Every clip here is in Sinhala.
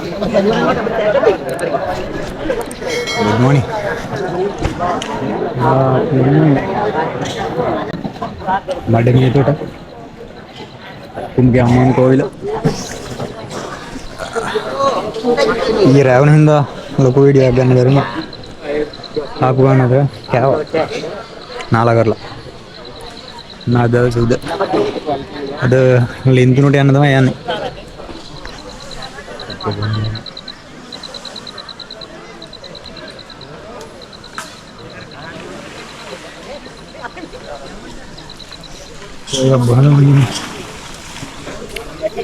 Good morning. මඩමියතොට කුම්ගේ අම්මාන කෝවිල ඊයේ රැවුන හින්දා ලොකු වීඩියෝයක් ගන්න බැරිුණා. ආපු ගන්නද කෑවා නාලා කරලා. නාද සුද අද ලින්තුනට යන්න තමයි යන්නේ.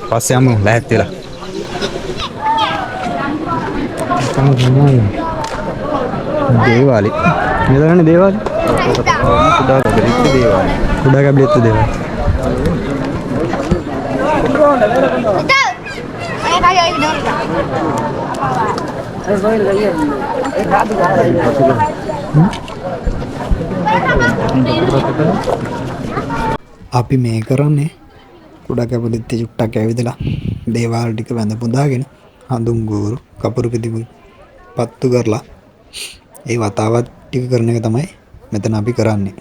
පස්සේ යමු ලෑස්ති වෙලා. දේවාලි මෙතනනේ දේවාලි. කුඩා කැබලිත් දේවාලි. කුඩා කැබලිත් දේවාලි. අපි මේ කරන්නේ කුඩා කැබලිත් චුට්ටක් ඇවිදලා දේවාල ටික වැඳ පුදාගෙන හඳුන් ගෝරු කපුරු පිටිපු පත්තු කරලා ඒ වතාවත් ටික කරන එක තමයි මෙතන අපි කරන්නේ.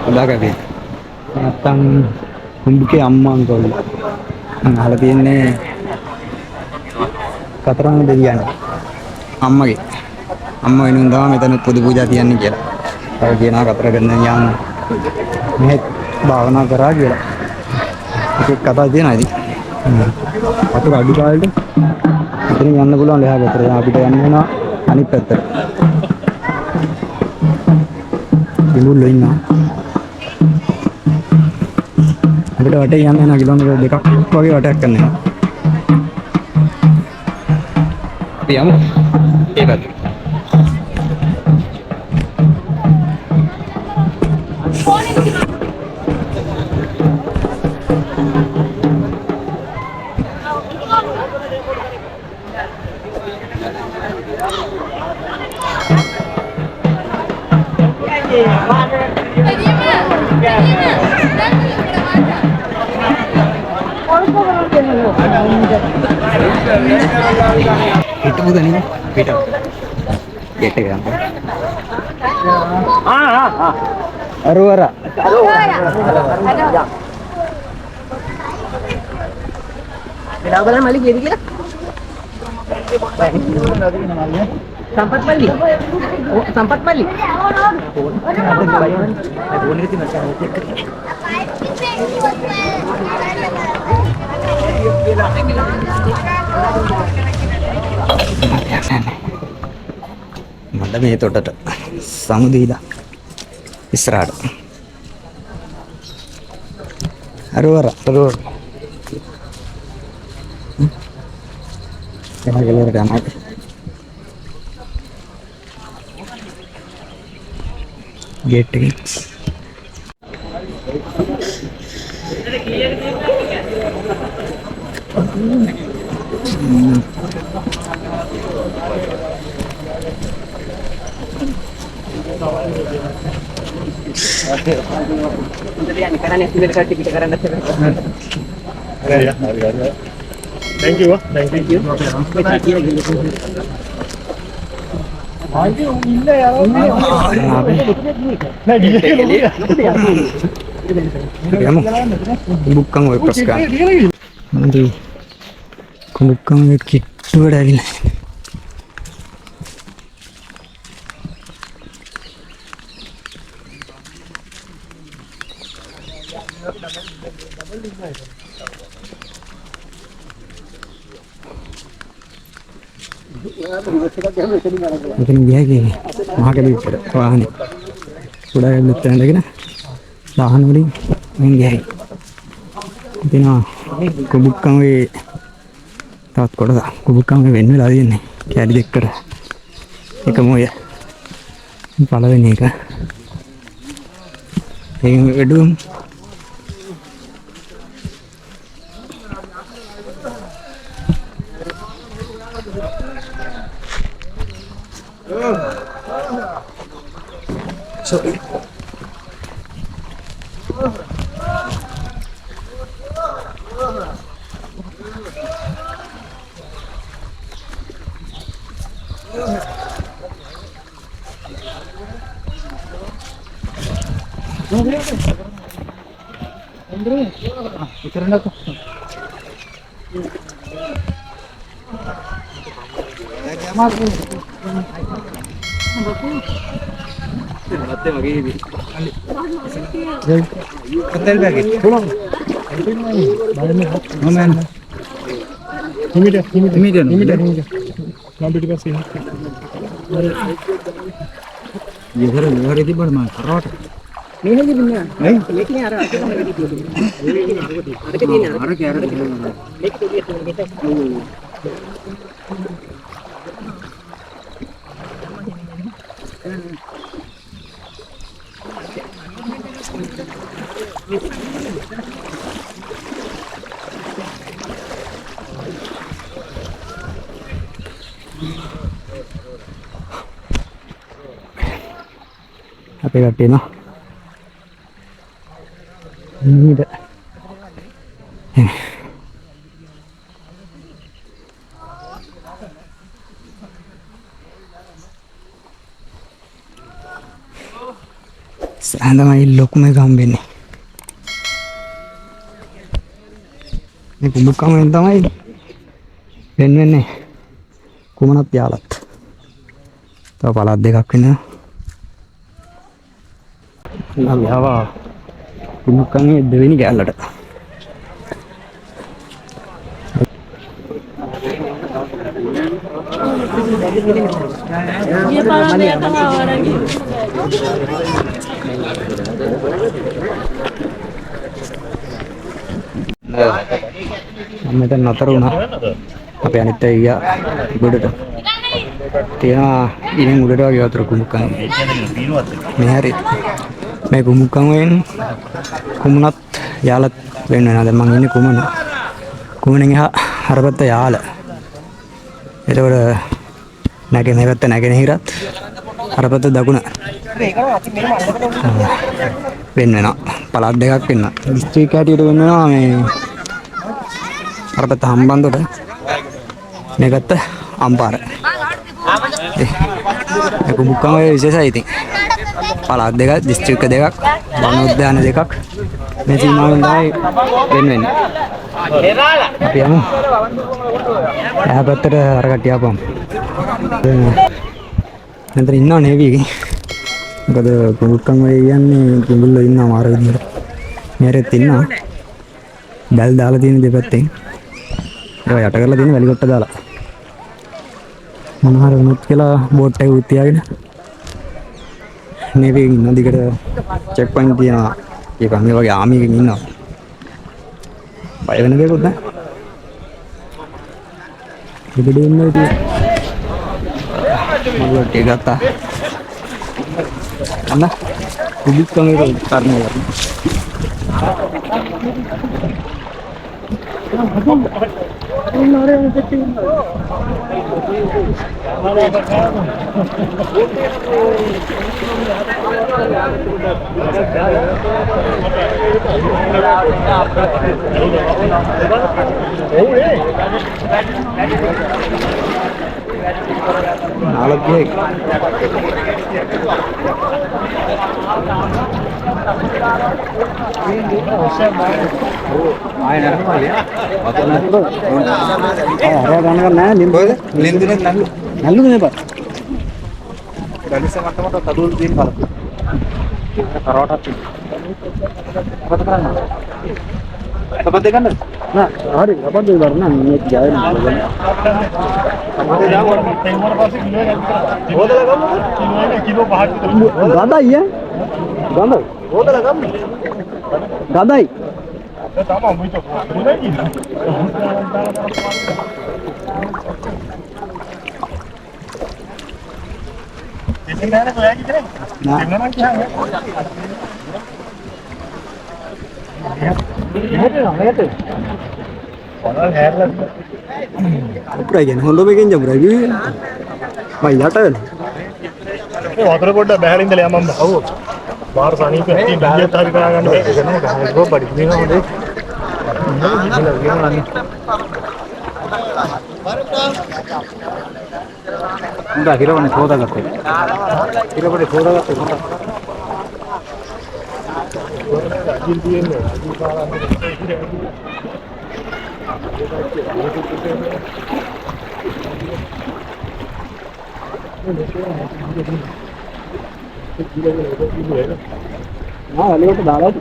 udah kali datang membuka ammang kau hal ini katerang devian amma ke amma ini undang metan pudu puja tian ni kira kalau dia nak katerang yang met bhavana kara kira itu kata dia nanti atau adu kali tu ini yang nak pulang leha katerang api tu yang mana anik kater ibu lain na අපිට වටේ යන්න යන කිලෝමීටර් දෙකක් වගේ වටයක් කරන්න යනවා. අපි යමු. ඒ පැත්තට. Itu bukan ini, beda. Gede kan? Aruara. Beda apa malik jadi kira? Sampat balik. Oh, sampat balik. මඩ මේ තොටට සමුදීලා ඉස්සරහට අරවර එහා ගලට යනවා ගේට් එකේ Thank you. Thank you. Bukan web kan. Nanti කුඹුක්කමේ කිට්ටුවට ඇවිල්ලා. මෙතන ගියාගේ මහකැලේට වාහනේ උඩ යන්නත් ඇඳගෙන වාහන වලින් මම ගියයි. ඉතින් කුඹුක්කමේ තාත් කොටස කුඹුක්කමේ වෙන්න වෙලා තියෙන්නේ කැලි දෙකකට එකම ඔය පළවෙනි එක ඒකෙන් වැඩුම් sorry. Hotel bagi. Pulang. Momen. Immediate. Sampai di sini. Ye घर itu bermana? Rot. Ini lagi punya. Leknya ada. Ada ke sini. Ada. Lek itu dia kita. Apa kata no? Ini dah. Anda mai lok में काम बेने මේ කුඹුක්කමෙන් තමයි වෙන්නේ කුමනත් යාලත් තව පළාත් දෙකක් වෙනවා අපි ආවා කුඹුක්කමේ දෙවෙනි කැලලට meter natar una apa yang itu ya udah tiada ini udah lagi atur kumukan ini hari me kumukan ini kumunat yalat bener ada mang ini kumun ini harapat yala itu udah nage nehirat harapat daguna bener nak palat dekak bener district itu bener අරපත Hambantota මේකත් අම්පාර ඒ කුඹුක්කම විශේෂයි ඉතින් පළාත් දෙකක් දිස්ත්‍රික්ක දෙකක් වන උද්‍යාන දෙකක් මේ සීමාවෙන් තමයි වෙන්නේ අපි යමු එහා පැත්තට අර කට්ටිය ආපම් මෙතන ඉන්නව නේවි මොකද කුඹුක්කම කියන්නේ කුඹුල්ලෝ ඉන්නවා මාර විදියට මේරෙත් ඉන්නවා බැල් දාලා තියෙන දෙපැත්තෙන් ඒක යට කරලා තියෙන වැලි කොට්ට දාලා මොන හරි වුණොත් කියලා බෝට් එක උත් තියාගෙන නේවි ඉන්න දිගට චෙක් පොයින්ට් තියනවා ඒක මේ වගේ ආමි එකකින් ඉන්නවා බය වෙන දෙයක්වත් නැහැ ඉබිඩ ඉන්නේ ඉතින් මම ටික ගත්තා අන්න කුඹුක්කම එක තරණය Gadai. Perayaan Honda bikin jam berapa? Banyak kan? වතුර පොඩ්ඩක් බහැලා ඉඳලා යමම් බව. බාහිර සනීප ඇති බැලියත් හරි කරා ගන්න බැහැ. ඒක නේද? ඒක බඩි මේක හොඳේ. උඹ හිරවනේ හොදාගත්තේ. හිරවනේ හොදාගත්තේ මොකක්ද? අජිල් තියෙන්නේ. අජිල් Lewat dalam.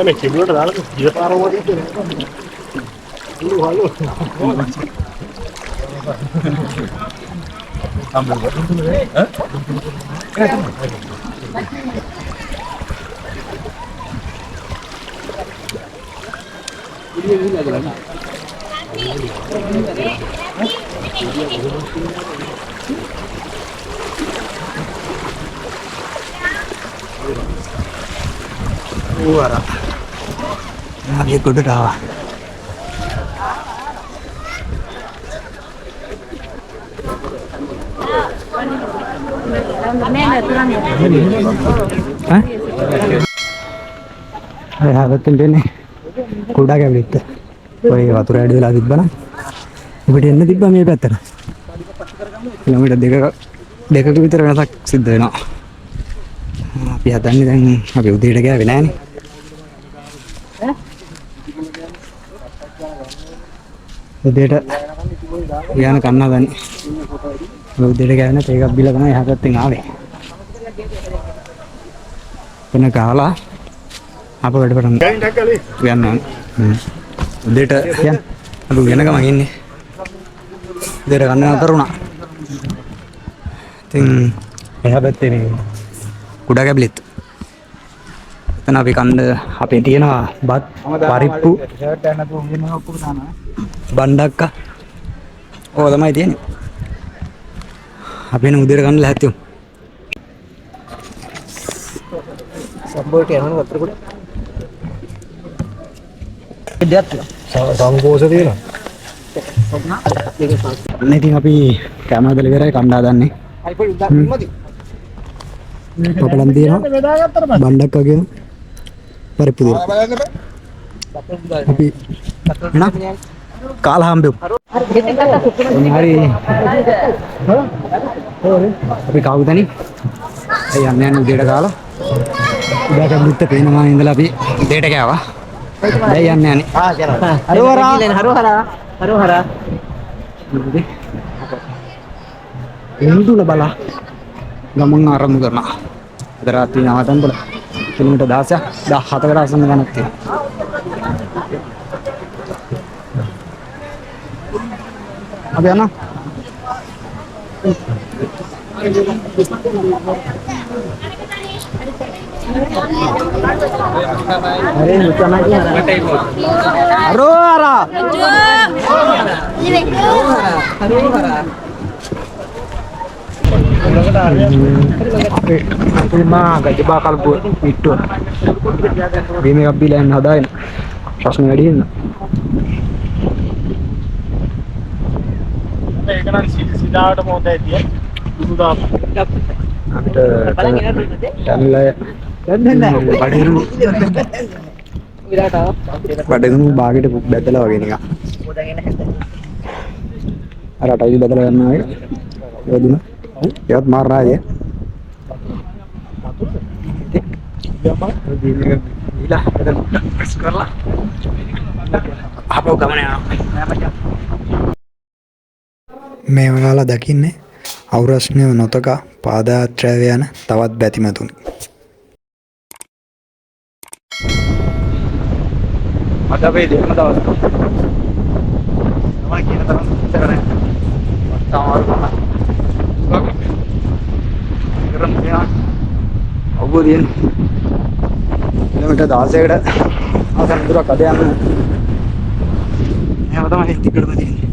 මේ කිඹුලට දාලා ගිය පාර වගේ තියෙනවා. Hello. Uara. Lagi kudu dawa. Hah? Ya betul ini. Kuda kayak gitu. Woi වතුර ඇඩි වෙලා තිබ්බනම් ඔබට එන්න තිබ්බා මේ පැත්තට. කිලෝමීටර් දෙකක විතර වෙනසක් සිද්ධ වෙනවා. අපි හදන්නේ දැන් අපි උදේට ගෑවේ නෑනේ. උදේට යන කන්න හදන්නේ. උදේට ගෑවෙන තේකක් බිලා තමයි එහා පැත්තෙන් ආවේ. එන කාලා අප වැඩ පටන් ගන්න. උදේට යන්න. අපි වෙන ගමන් ඉන්නේ. උදේට ගන්න නතර වුණා. ඉතින් එහා පැත්තේ මේ කුඩා කැබලිත්. එතන අපි කන්න අපේ තියෙනවා බත් පරිප්පු ෂර්ට් එක නැතුව උගෙන ඔක්කොම දානවා. බණ්ඩක්කා. ඕක තමයි තියෙන්නේ. අපි එන උදේට ගන්න ලැහැත්තිමු. සම්බෝට යනවා වතුර කුඩ. සංකෝෂ තියෙනවා. ඉතින් අපි කැම හදලා ඉවරයි කන්න හදන්නේ. පොකලම් තියෙනවා. බණ්ඩක්කා කියන පරිප්පු තියෙනවා. අපි එන කාලා හම්බෙමු. හරි. අපි කවුදනි? අය යන්නේ උදේට කාලා. උදේට මුත්ත පේනවා ඉඳලා අපි උදේට ගෑවා. දැන් යන්නේ යන්නේ. හරෝහරා. එන්දුල බලා. ගමන් ආරම්භ කරනවා. අද රාත්‍රී නවතන් බල. කිලෝමීටර් 16ක් 17කට ආසන්න ගණක් තියෙනවා. අපි යනවා. अरे नुकसान की हरोहरा mah gak bakal buat itu bini kabilan hadain pas ngadiin සිදාට මොකද ඇතිය දුදුදා අපිට දැන්ලා බඩගිනු බාගෙට බැදලා වගේ නිකන් රටයි බදලා ගන්නවා යෝදුන ඒවත් මාරනා ඒ ගිලා ප්‍රෙස් කරලා ආපහු ගමන යනවා මේ ඔයාලා දකින්නේ අවුරස්නේ නොතක පාදයාත්‍රාව යන තවත් බැතිමතුන් අද අපි දෙවන දවස් තමයි කියන තරම් ඉස්සර නැහැ තාමාරු කරන් ගියා අවුදින් කිලෝමීටර් 16කට ආසන්න දුරක් අද යන්න එහෙම තමයි ටිකටම තියෙන්නේ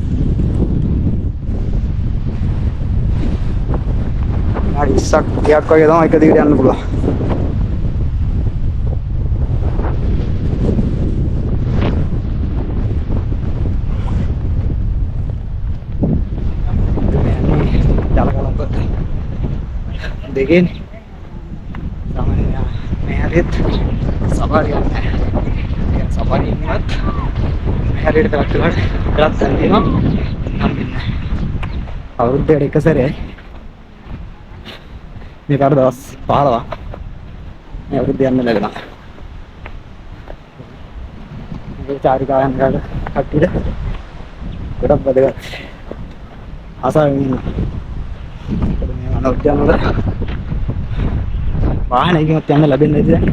ආඩි 20ක් 30ක් වගේ තමයි එක දිගට යන්න පුළුවන් දෙකෙන් තමයි මේ හරියට සවාරියක් නැහැ. කියන්නේ සවාරියෙන්වත් මේ හරියට තරක් කරලා තියෙනවා. හම්බෙන්නේ. අවුරුද්දකට එක සැරේ මේ පාර දවස් 15ක් මේ අවුරුද්ද යන්න ලැබුණා. මේ චාරිකාවෙන් ගාන කට්ටියට ගොඩක් වැදගත්. ආසාවෙන් ඉන්නවා. මේ අනෝජ්‍යන වල වාහනයකින්වත් යන්න ලැබෙන්නේ නැති දැන්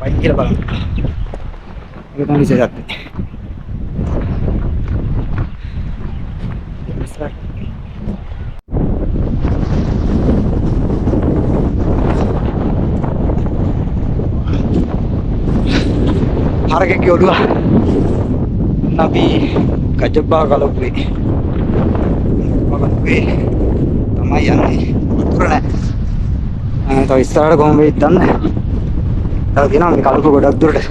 වයින් කියලා බලන්න. ඒක තමයි විශේෂත්වය. හරකෙක් යොදුවා. අපි කජබ්බා ගලපුවේ. තමයි යන්නේ. වතුර නැහැ. තව ඉස්සරහට කොහොම වෙයිද දන්නේ නැහැ. තව තියෙනවා මේ කලුක ගොඩක් දුරට.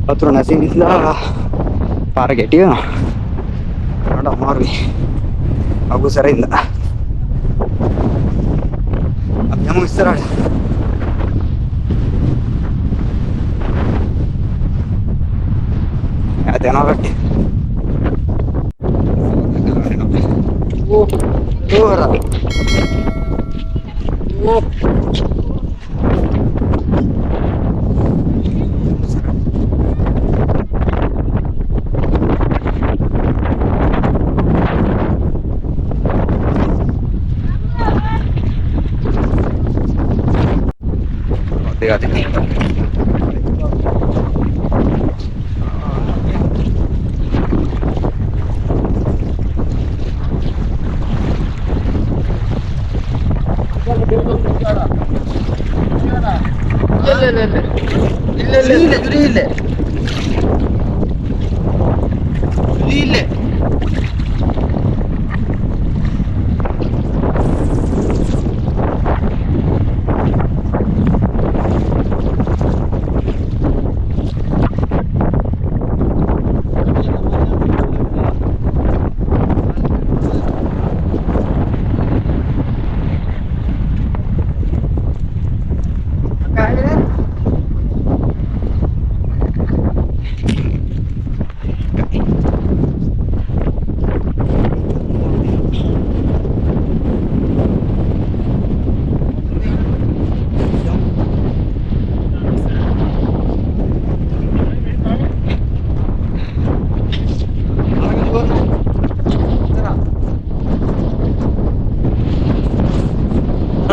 වතුර නැති නිසා පාර ගැටි වෙනවා. මට අමාරුයි. අගුසරේ ඉඳලා. අපි යමු ඉස්සරහට. යාට යනවා කට්ටිය. Dora.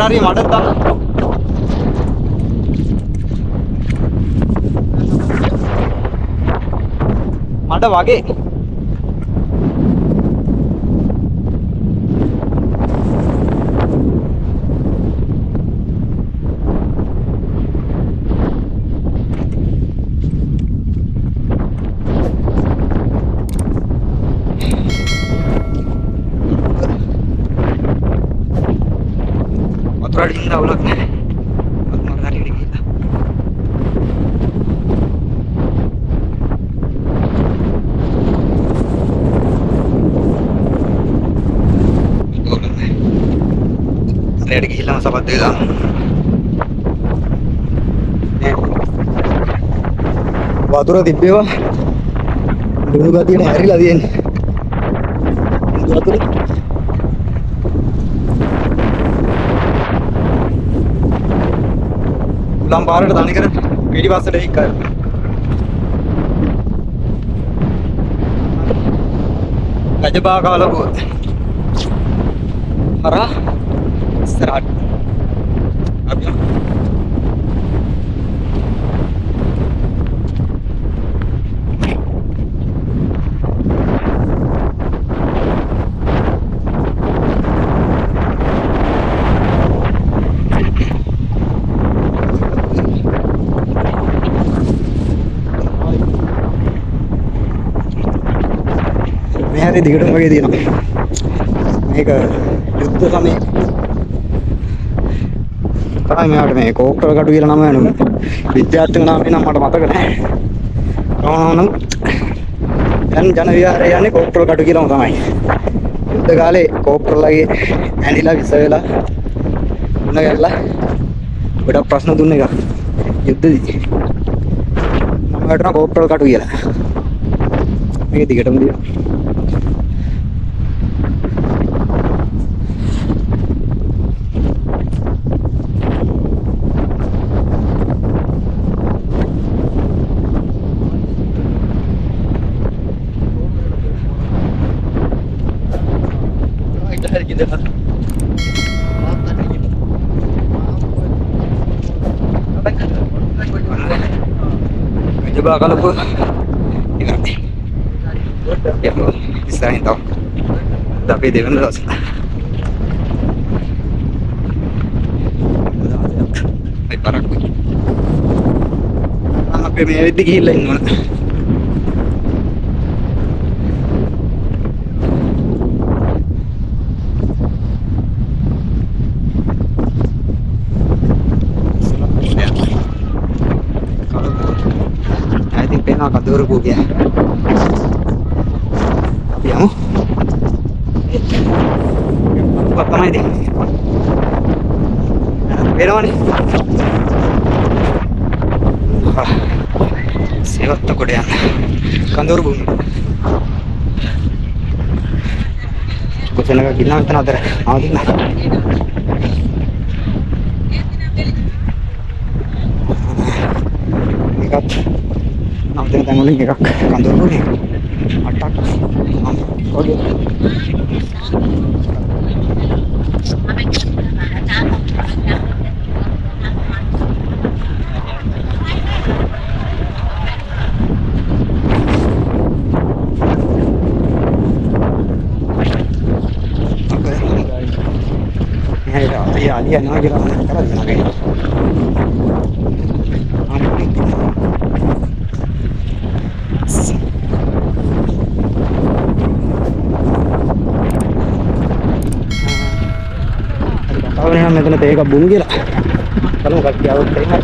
හරි මඩ දාන්න. මඩ වගේ. Ini ulang nih. Buat lari kita. Ulang nih. Saya ada hilang sahabat dia. වතුර තිබ්බේවා ලුණු ගතියනේ හැරිලා තියෙන්නේ. වතුර උලම් පාරට තනි කර පිටිපස්සට එක්ක ගජබා කාලකුව හරහා ඉස්සරහට අපි මේ දිගටම වගේ තියෙනවා. මේක යුද්ධ සමයේ තමයි මෙයාට මේ කෝක්ටල් කටු කියලා නම වෙනවා. විද්‍යාත්මක නාමය නම් මට මතක නැහැ. කොහොමනම් දැන් ජන විහාරය යන්නේ කෝක්ටල් කටු කියලාම තමයි. යුද්ධ කාලේ කෝක්ටල්ලාගේ ඇඳිලා විස වෙලා උණ ගැල්ලා ගොඩක් ප්‍රශ්න දුන්න එක. යුද්ධදී. නම වලට කෝක්ටල් කටු කියලා. මේක දිගටම දිනවා. Coba kalau bu, ini ya bu, bisa tahu. Tapi dia kan terus. Ay parah bu. Apa yang ini gila ini? Kador ko gaya. Tapi kamu? Apa kamay deh? Pero nih. Sewat to ko dia. Kador bumi. Ko sanaga gilna antana adara. Awadina. Ikat. Nanti kita nguling ya kak, kantor gue nih, atak, oke. Ya, dia nggak kira karena dia nggak. Tahu nih, kita tega bumi gila. Kalau nggak jauh tega,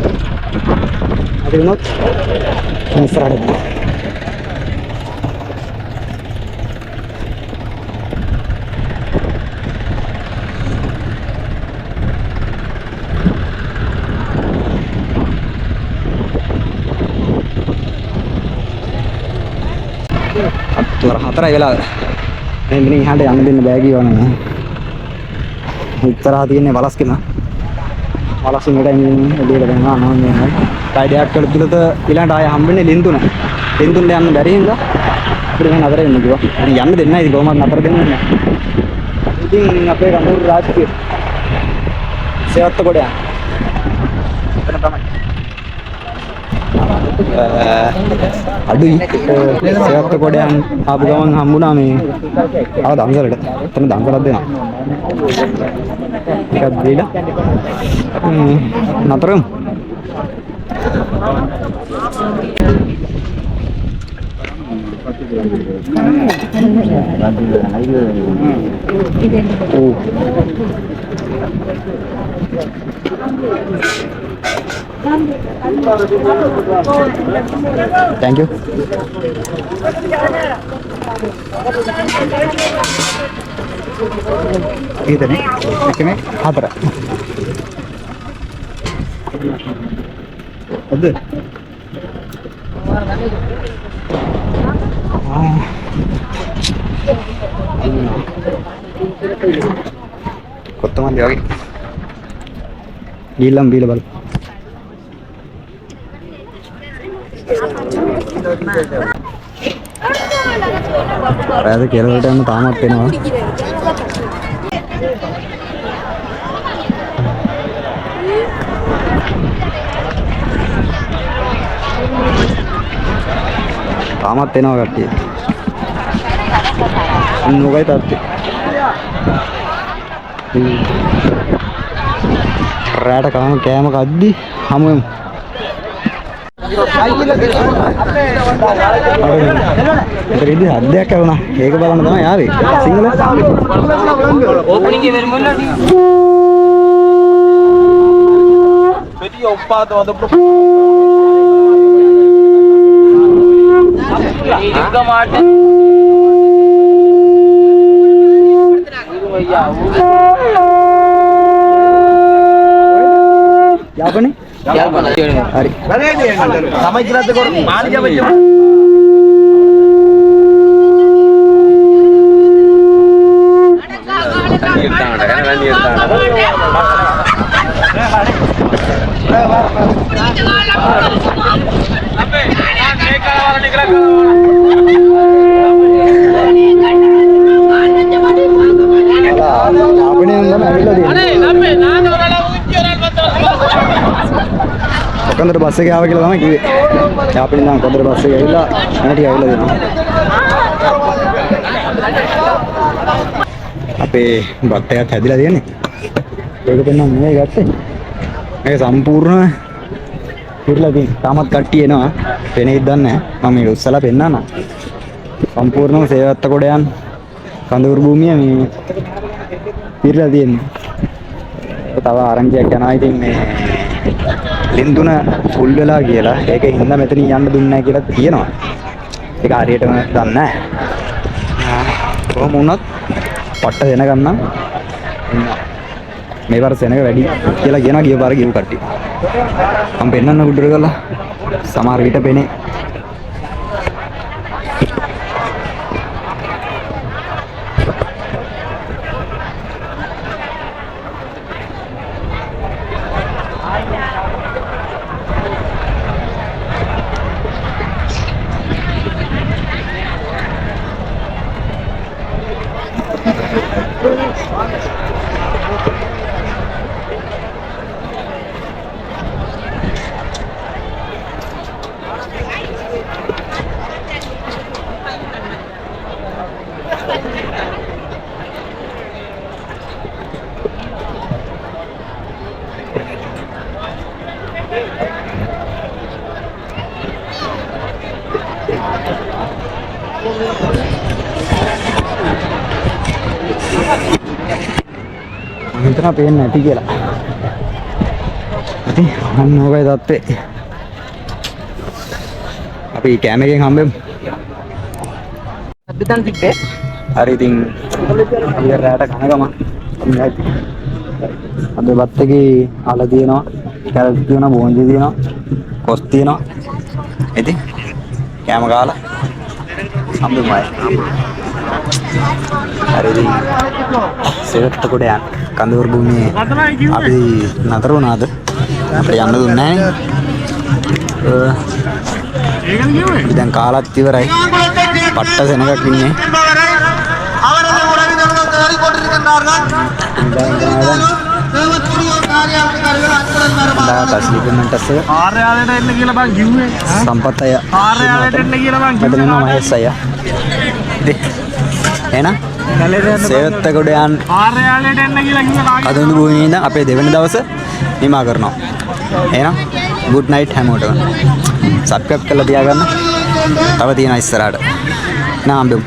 ada not, mesra deh. හතරයි වෙලා මේ මිනිහ හඬ යන්න දෙන්න බෑ කියවනේ. ඉතරා තියෙන්නේ වලස්කෙම. වලස්කෙම එකයි මේ එළියට දෙනවා නම් මේ කයිඩයක් වල තුලත ඊළඟට ආය හම්බෙන්නේ ලින්දුන. ලින්දුන්ට යන්න බැරි හින්දා අපිට මේ නතර වෙන්න කිව්වා. ඉතින් යන්න දෙන්නේ නැහැ. ඉතින් කොහොමද නතර දෙන්නේ නැහැ. ඉතින් අපේ රඳුරු රාජ්‍ය සේවත්ත කොට යන. එතන තමයි. අඩුයි සේවත්ත කොටයන් ආපු ගමන් හම්බුණා මේ ආව දන්සලට. එතන දන්සලක් දෙනවා. එකක් දීලා නතරම් Thank you. Ini nih, ini apa? Ada. කොත්තමල්ලි වගේ ගිල්ලම් බීලා බලන්න. රාද කෙරවලට යන්න තාමත් වෙනවා. තාමත් එනවා කට්ටිය. නෝගයි තාත්තේ. රාට කෑම කද්දි හමුවෙමු. ඉතින් හද්දයක් වුණා. ඒක බලන්න තමයි ආවේ. සිංහල ඕපනින් එකේ වෙරි මොනවා ටික. මෙටි ඔප්පාත වද එක මාට යාපනේ හරි තමයි කියලාද කර මාළි ජවෙච්ච කොන්දර බස් එකේ ආව කියලා තමයි කිව්වේ. යාපින් නම් කොන්දර බස් එකේ ඇවිල්ලා මම ටික ඇවිල්ලා දෙනවා. අපේ බත් එකත් හැදිලා තියෙන්නේ. ඒක පෙන්නම් මේ ගත්තේ. මේක සම්පූර්ණ පිරලා තියෙන. තාමත් කට්ටිය එනවා. පෙනෙයිද දන්නේ නැහැ. මම මේක උස්සලා පෙන්නන්න. සම්පූර්ණම සේවත්ත කොටයන් කඳවුරු භූමිය මේ පිරලා තියෙන්නේ. තව ආරංචියක් යනවා. ඉතින් මේ ලින්දුන ෆුල් වෙලා කියලා ඒකේ හින්දා මෙතනින් යන්න දුන්නේ නැහැ කියලා කියනවා. ඒක හරියටම දන්නේ නැහැ. කොහොම වුණත් පට්ට දෙන ගන්නම් මේ වර සෙනග වැඩි කියලා කියනවා ගිය පාර ගිහුව කට්ටිය. මම පෙන්නන්න උඩර ගලා සමහර විට පෙනේ. හිතනවා පේන්නේ නැති කියලා. ඉතින් අන්න ඕකයි තත්ත්වේ. අපි කැම එකෙන් හම්බෙමු. අද්දන් තිබ්බේ. හරි ඉතින් අපි රැට කන ගම. අද බත් එකේ අල තියෙනවා, කැරට් තියෙනවා, බෝන්ජි තියෙනවා, කොස් තියෙනවා. ඉතින් කැම කාලා හම්බෙමුයි. හරි ඉතින් සෙවත්ත කොට යන්න. කඳවුරු භූමියේ අපි නතර වුණාද? අපිට යන්න දුන්නේ නැහැ. දැන් කාලත් ඉවරයි. පට්ට සෙනගක් ඉන්නේ. ආර්යාලයට එන්න කියලා බං කිව්වේ. සම්පත් අය. ආර්යාලයට එන්න කියලා බං කිව්වේ. මෙතන මහේස් අය. එහෙනම් සේවත්ත කොට යන්න ආර්යාලයට එන්න කියලා කිව්වා. කඳවුරු භූමියේ ඉඳන් අපේ දෙවෙනි දවසේ නිමා කරනවා. එහෙනම් good night හැමෝටම. subscribe කරලා තියාගන්න. තව තියෙනවා ඉස්සරහට. නාම්බෙමු.